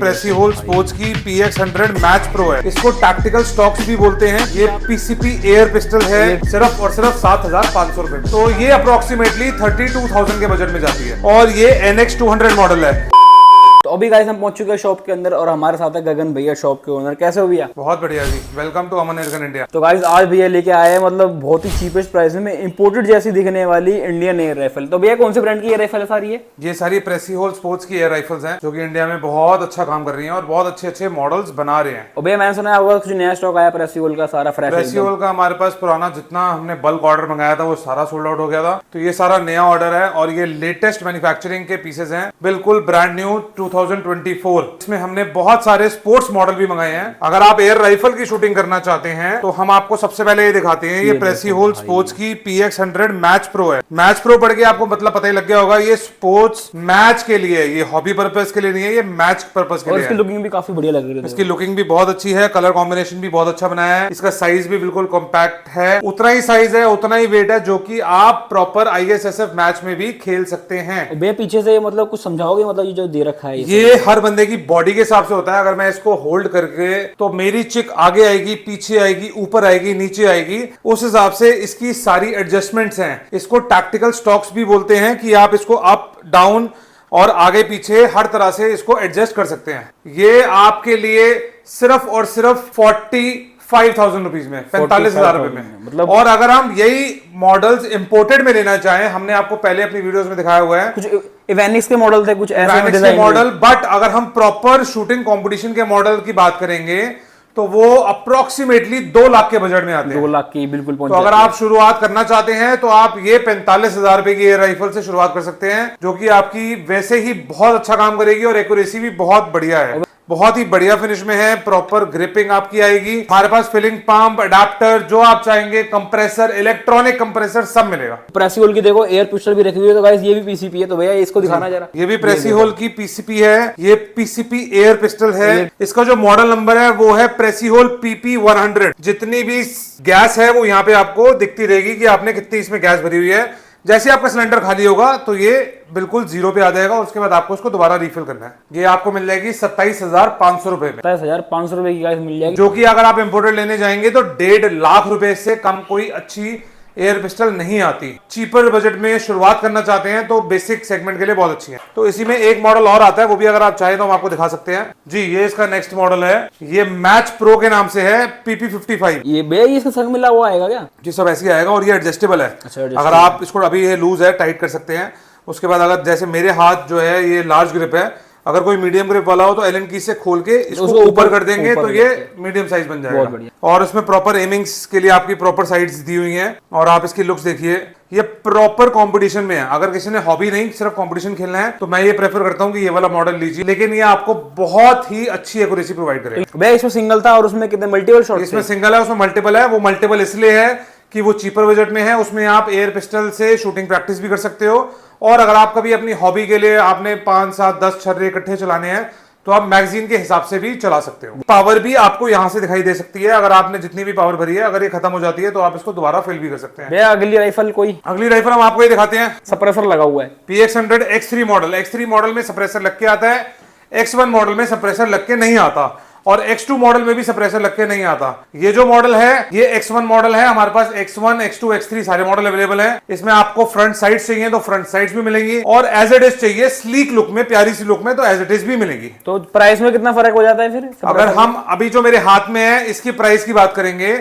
प्रेसी whole sports की PX100 match pro है। इसको टैक्टिकल स्टॉक्स भी बोलते हैं। ये PCP एयर पिस्टल है, सिर्फ और सिर्फ 7,500 रुपए। तो ये अप्रोक्सीमेटली 32,000 के बजट में जाती है और ये NX200 मॉडल है। तो अभी गाइस हम पहुंच चुके हैं शॉप के अंदर और हमारे साथ है गगन भैया, शॉप के ओनर। कैसे हो भैया? बहुत बढ़िया जी, welcome to Aman airgun India. तो गाइस आज भैया लेके आए हैं मतलब बहुत ही चीपेस्ट प्राइस में इंपोर्टेड जैसी दिखने वाली इंडियन एयर राइफल। तो भैया कौन से ब्रांड की एयर राइफल है सारी ये? ये सारी प्रेसी होल स्पोर्ट्स की एयर राइफल्स हैं जो कि इंडिया में बहुत अच्छा काम कर रही हैं और बहुत अच्छे अच्छे मॉडल्स बना रहे हैं। और भैया मैंने सुना है आपका कुछ नया स्टॉक आया प्रेसी होल का, सारा फ्रेश। प्रेसी होल का हमारे पास पुराना जितना हमने बल्क ऑर्डर मंगाया था वो सारा सोल्ड आउट हो गया था। तो ये सारा नया ऑर्डर है और ये लेटेस्ट मैन्युफैक्चरिंग के पीसेस हैं, बिल्कुल ब्रांड न्यू 2024। इसमें हमने बहुत सारे स्पोर्ट्स मॉडल भी मंगाए हैं। अगर आप एयर राइफल की शूटिंग करना चाहते हैं तो हम आपको सबसे पहले ये दिखाते हैं। ये प्रेसी होल स्पोर्ट्स की PX100 मैच प्रो है। मैच प्रो पढ़ के आपको मतलब पता ही लग गया होगा, ये स्पोर्ट्स मैच के लिए, ये हॉबी पर्पस के लिए नहीं है, ये मैच पर्पस के लिए। इसकी लुकिंग भी काफी बढ़िया लग रही है। इसकी लुकिंग भी बहुत अच्छी है, कलर कॉम्बिनेशन भी बहुत अच्छा बनाया है। इसका साइज भी बिल्कुल कॉम्पैक्ट है, उतना ही साइज है, उतना ही वेट है, जो कि आप प्रॉपर ISSF मैच में भी खेल सकते हैं। भैया पीछे से मतलब कुछ समझाओगे, मतलब ये जो दे रखा है ये हर बंदे की बॉडी के हिसाब से होता है। अगर मैं इसको होल्ड करके तो मेरी चिक आगे आएगी, पीछे आएगी, ऊपर आएगी, नीचे आएगी, उस हिसाब से इसकी सारी एडजस्टमेंट्स हैं। इसको टैक्टिकल स्टॉक्स भी बोलते हैं कि आप इसको अप डाउन और आगे पीछे हर तरह से इसको एडजस्ट कर सकते हैं। ये आपके लिए सिर्फ और सिर्फ 45,000 रुपीज में, 45,000 रुपए में मतलब। और अगर हम यही मॉडल्स इंपोर्टेड में लेना चाहें, हमने आपको पहले अपनी वीडियोस में दिखाया हुआ है, कुछ इवेनिक्स के मॉडल थे, कुछ ऐसे डिजाइन मॉडल। बट अगर हम प्रॉपर शूटिंग कंपटीशन के मॉडल की बात करेंगे तो वो अप्रोक्सीमेटली 2 लाख के बजट में आते हैं। 2 लाख की बिल्कुल पहुंच। तो अगर आप शुरुआत करना चाहते हैं तो आप ये 45,000 रुपए की एयर राइफल से शुरुआत कर सकते हैं, जो कि आपकी वैसे ही बहुत अच्छा काम करेगी और एक्यूरेसी भी बहुत बढ़िया है। बहुत ही बढ़िया फिनिश में है, प्रॉपर ग्रिपिंग आपकी आएगी। हमारे पास फिलिंग पंप, अडेप्टर, जो आप चाहेंगे, कंप्रेसर, इलेक्ट्रॉनिक कंप्रेसर सब मिलेगा। प्रेसी होल की देखो एयर पिस्टल भी रखी हुई है। तो गाइस ये भी PCP है, तो भैया इसको दिखाना जरा। ये भी प्रेसी होल की PCP है, ये PCP एयर पिस्टल है। इसका जो मॉडल नंबर है वो है प्रेसी होल PP100। जितनी भी गैस है वो यहाँ पे आपको दिखती रहेगी कि आपने कितनी इसमें गैस भरी हुई है। जैसे आपका सिलेंडर खाली होगा तो ये बिल्कुल 0 पे आ जाएगा। उसके बाद आपको उसको दोबारा रिफिल करना है। ये आपको मिल जाएगी 27,500 रुपए में। 27,500 रुपए की गाइस मिल जाएगी, जो कि अगर आप इंपोर्टेड लेने जाएंगे तो 1.5 लाख रुपए से कम कोई अच्छी एयर पिस्टल नहीं आती। चीपर बजट में शुरुआत करना चाहते हैं तो बेसिक सेगमेंट के लिए बहुत अच्छी है। तो इसी में एक मॉडल और आता है, वो भी अगर आप चाहें तो हम आपको दिखा सकते हैं जी। ये इसका नेक्स्ट मॉडल है, ये मैच प्रो के नाम से है, PP55। ये भैया इसका संग मिला हुआ आएगा क्या? जी सब ऐसे ही आएगा और ये एडजस्टेबल है। अच्छा, अगर आप इसको, अभी ये लूज है, टाइट कर सकते हैं। उसके बाद अगर जैसे मेरे हाथ जो है ये लार्ज ग्रिप है, अगर कोई मीडियम ग्रिप वाला हो तो एलन की से खोल के इसको ऊपर कर देंगे तो ये मीडियम साइज बन जाएगा। और इसमें प्रॉपर एमिंग्स के लिए आपकी प्रॉपर साइड्स दी हुई हैं। और आप इसकी लुक्स देखिए, ये प्रॉपर कंपटीशन में है। अगर किसी ने हॉबी नहीं, सिर्फ कंपटीशन खेलना है तो मैं ये प्रेफर करता हूँ कि ये वाला मॉडल लीजिए, लेकिन ये आपको बहुत ही अच्छी एक्यूरेसी प्रोवाइड करेगा। भैया इसमें सिंगल था और उसमें कितने मल्टीपल शॉट? इसमें सिंगल है, उसमें मल्टीपल है। वो मल्टीपल इसलिए है कि वो चीपर बजट में है, उसमें आप एयर पिस्टल से शूटिंग प्रैक्टिस भी कर सकते हो। और अगर आप कभी अपनी हॉबी के लिए आपने 5, 7, 10 छर्रे इकट्ठे चलाने हैं तो आप मैगजीन के हिसाब से भी चला सकते हो। पावर भी आपको यहां से दिखाई दे सकती है। अगर आपने जितनी भी पावर भरी है, अगर ये खत्म हो जाती है तो आप इसको दोबारा फिल भी कर सकते हैं। भैया अगली राइफल कोई? अगली राइफल हम आपको ये दिखाते हैं, सप्रेसर लगा हुआ है। PX100 X3 model. X3 model में सप्रेसर लग के आता है, X1 मॉडल में सप्रेसर लग के नहीं आता और X2 मॉडल में भी सप्रेसर लग के नहीं आता। ये जो मॉडल है ये X1 मॉडल है। हमारे पास X1, X2, X3 सारे मॉडल अवेलेबल हैं। इसमें आपको फ्रंट साइड चाहिए तो फ्रंट साइड्स भी मिलेंगी, और एज इट इज चाहिए स्लीक लुक में, प्यारी सी लुक में, तो एज इट इज भी मिलेगी। तो प्राइस में कितना फर्क हो जाता है फिर? अगर हम अभी जो मेरे हाथ में है इसकी प्राइस की बात करेंगे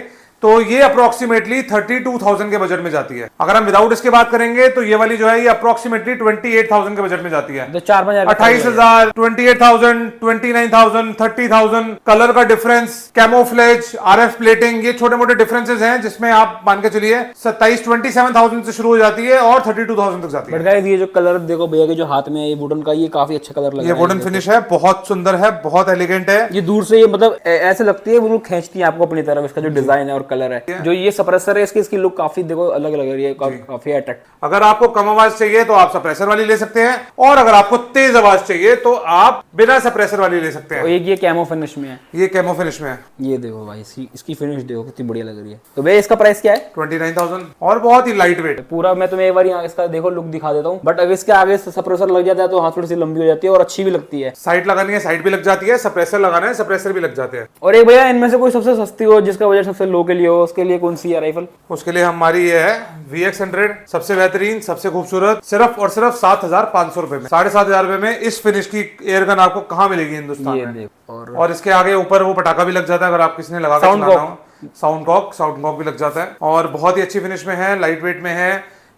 तो ये अप्रोक्सीमेटली 32,000 के बजट में जाती है। अगर हम विदाउट इसके बात करेंगे तो ये वाली जो है ये अप्रोक्सीमेटली 28,000 के बजट में जाती है। तो 4-5 28,000, 28,000, 29,000, 30,000। कलर का डिफरेंस, कैमोफ्लेज, RF प्लेटिंग, ये छोटे मोटे डिफरेंसेस हैं जिसमें आप मान के चलिए 27,000 से शुरू हो जाती है और 32,000 तक जाती है। बट गाइस ये जो कलर देखो भैया के जो हाथ में है, ये वुडन का, ये काफी अच्छा कलर लग रहा है। ये वुडन फिनिश है, बहुत सुंदर है, बहुत एलिगेंट है। ये दूर से ये मतलब ऐसे लगती है बिल्कुल खींचती है आपको अपनी तरफ, इसका जो डिजाइन है और कलर है। जो ये सप्रेसर है इसकी लुक काफी देखो अलग लग रही है, काफी अट्रैक्ट। अगर आपको कम आवाज चाहिए तो आप सप्रेसर वाली ले सकते हैं, और अगर आपको तेज आवाज चाहिए तो आप बिना सप्रेसर वाली ले सकते हैं। एक ये कैमो फिनिश में है, ये कैमो फिनिश में है। ये देखो भाई इसकी फिनिश देखो कितनी बढ़िया लग रही है। तो भैया इसका प्राइस क्या है? 29,000 और बहुत ही लाइट वेट। पूरा मैं तुम्हें एक बार यहाँ इसका देखो लुक दिखा देता हूँ, बट अगर इसके आगे सप्रेसर लग जाता है तो हाथ थोड़ी सी लंबी हो जाती है और अच्छी भी लगती है। साइड लगानी है साइड भी लग जाती है, सप्रेसर लगाना है सप्रेसर भी लग जाते हैं। और एक भैया इनमें से कोई सबसे सस्ती हो जिसका बजट सबसे लो के लिए हो, उसके लिए कौन सी है राइफल? उसके लिए हमारी ये है VX100, सबसे बेहतरीन सबसे खूबसूरत, सिर्फ और सिर्फ 7,500 रुपए में। 7,500 रुपए में इस फिनिश की एयरगन आपको कहाँ मिलेगी हिंदुस्तान ये में। देखो और इसके आगे ऊपर वो पटाखा भी लग जाता है, अगर आप किसी ने लगा के चलाना हो, साउंड कॉक भी लग जाता है। और बहुत ही अच्छी फिनिश में है, लाइट वेट में है।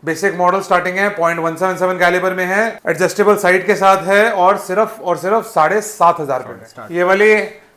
बेसिक मॉडल स्टार्टिंग है, 0.177 कैलिबर में है, एडजस्टेबल साइड के साथ है, और सिर्फ 7,500 रुपए में। ये वाली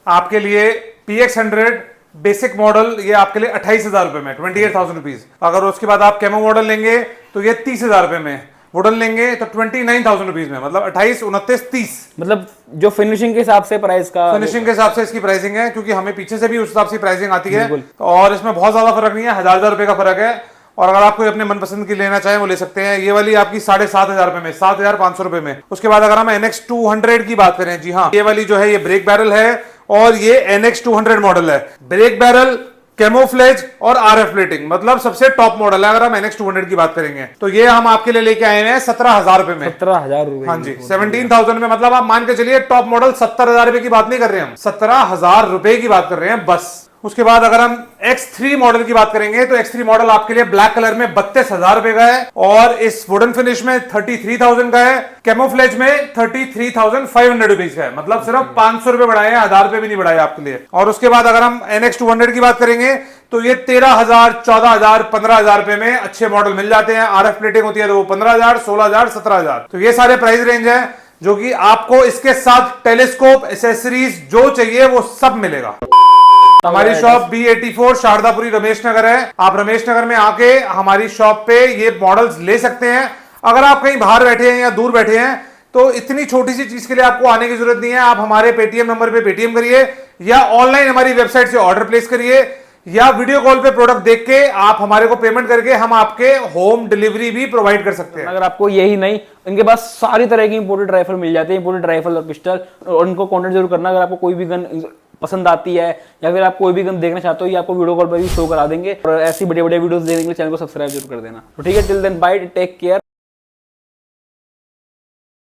आपके लिए PX100 बेसिक मॉडल, ये आपके लिए 28,000 रुपए में, 28,000 रुपीज। अगर उसके बाद आप कैमो मॉडल लेंगे तो ये 30,000 रुपए में, वुडन लेंगे तो 29,000 रुपीज में, मतलब 28, 29, 30। मतलब जो फिनिशिंग के हिसाब से प्राइस का, फिनिशिंग के हिसाब से इसकी प्राइसिंग है, क्योंकि हमें पीछे से भी उस हिसाब से प्राइसिंग आती है, और इसमें बहुत ज्यादा फर्क नहीं है, 1,000 रुपए का फर्क है। और अगर आप कोई अपने मनपसंद की लेना चाहें वो ले सकते हैं। ये वाली आपकी 7,500 रुपए में, 7,500 रुपए में। उसके बाद अगर हम NX200 की बात करें, जी हाँ, ये वाली जो है ये ब्रेक बैरल है, और ये NX200 मॉडल है। ब्रेक बैरल, कैमोफ्लेज और RF प्लेटिंग, मतलब सबसे टॉप मॉडल है। अगर हम NX200 की बात करेंगे तो ये हम आपके लिए लेके आए हैं 17,000 रुपए में। 17,000 रुपए? हाँ जी, 17,000 में, मतलब आप मान के चलिए टॉप मॉडल 70,000 रुपए की बात नहीं कर रहे हैं हम, 17,000 रुपए की बात कर रहे हैं बस। उसके बाद अगर हम X3 मॉडल की बात करेंगे तो X3 मॉडल आपके लिए ब्लैक कलर में 32,000 रुपए का है, और इस वुडन फिनिश में 33,000 का है, कैमोफ्लेज में 33,500 रुपीज का है। मतलब सिर्फ 500 रुपए बढ़ाए हैं, 1,000 रुपए भी नहीं बढ़ाए आपके लिए। और उसके बाद अगर हम NX200 की बात करेंगे तो ये 13,000, 14,000, 15,000 रुपए में अच्छे मॉडल मिल जाते हैं। RF प्लेटिंग होती है तो वो 15,000, 16,000, 17,000। तो ये सारे प्राइस रेंज है, जो कि आपको इसके साथ टेलीस्कोप, एसेसरीज जो चाहिए वो सब मिलेगा। हमारी शॉप B84 शारदापुरी रमेश नगर है। आप रमेश नगर में आके हमारी शॉप पे ये मॉडल्स ले सकते हैं। अगर आप कहीं बाहर बैठे हैं या दूर बैठे हैं तो इतनी छोटी सी चीज के लिए आपको आने की जरूरत नहीं है। आप हमारे पेटीएम नंबर पे पेटीएम करिए, या ऑनलाइन हमारी वेबसाइट से ऑर्डर प्लेस करिए, या वीडियो कॉल पे प्रोडक्ट देख के आप हमारे को पेमेंट करके हम आपके होम डिलीवरी भी प्रोवाइड कर सकते हैं। अगर आपको यही नहीं, इनके पास सारी तरह की इंपोर्टेड राइफल मिल जाती है, इंपोर्टेड राइफल और पिस्टल, और उनको कॉन्टेक्ट जरूर करना। अगर आपको कोई भी गन पसंद आती है या फिर आप कोई भी गन देखना चाहते हो, ये आपको वीडियो कॉल पर भी शो करा देंगे। और ऐसी बड़े बड़े वीडियोस देखने के लिए चैनल को सब्सक्राइब जरूर कर देना। तो ठीक है, till then bye, take care.